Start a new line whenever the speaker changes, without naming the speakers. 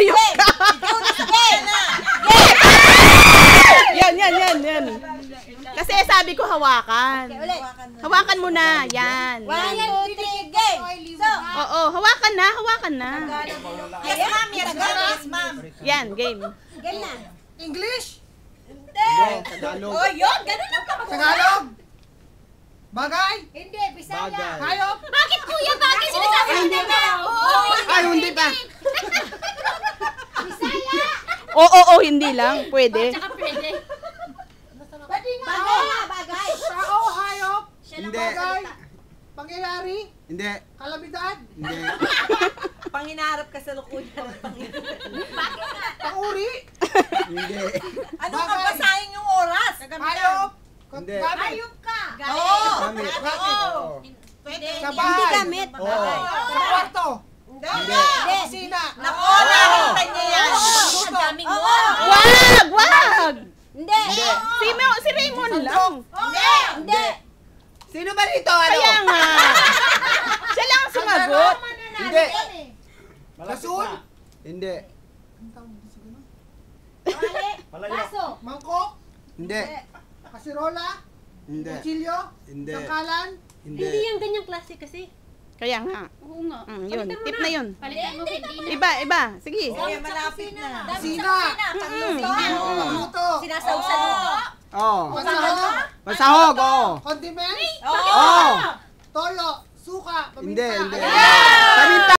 Hayop ka!
Ikaw na sa game!
Yan. Kasi sabi ko hawakan.
Okay, ulit.
Hawakan mo na. Yan.
1, 2, 3, game! So,
Oo, hawakan na.
yes ma'am, yes ma'am.
Yan, game.
Game na.
English?
Hindi.
Tagalog.
Oh, yun, ganun lang ka
Tagalog? Bagay?
Hindi, Bisaya.
Bagay.
Hayop?
Bakit kuya, bakit sinasabi mo na?
Ay, hindi pa.
Bisaya.
Oo, hindi lang. Pwede.
Bagay.
Tao, hayop?
Hindi.
Bagay? Pangyayari?
Hindi.
Kalamidad?
Hindi.
Panginarap ka sa lukuyan.
Panguri?
Hindi.
Ano
Bagay.
kang basahin yung oras?
Hayop?
Hindi.
Gamit?
ka.
Gamit.
Gamit.
Oo.
Pwede.
Sa bahay?
Oo.
Sa kwarto?
Hindi.
Sa kusina?
Nako, nakita niya yan. Ang daming mo.
Wag!
Hindi.
Si Raymond lang.
Hindi.
Sino ba dito? Ano?
Kaya nga. Siya lang ang sumagot.
Hindi.
Lasun?
Hindi.
Baso.
Mangkok?
Hindi.
Kasirola?
Hindi.
Kutsilyo?
Hindi.
Sangkalan?
Hindi.
Hindi yung ganyang klase kasi.
Kaya nga.
Oo nga.
Yun. Tip na yun.
Palitan mo hindi na.
Iba. Sige.
Sige, malapit na.
Kusina? Pangluto?
Sinasawsaluto.
Oo.
Pasahog?
Pasahog, oo.
Condiments?
Oo.
Toyo? Suka?
Hindi,
Paminta?
hindi. Paminta.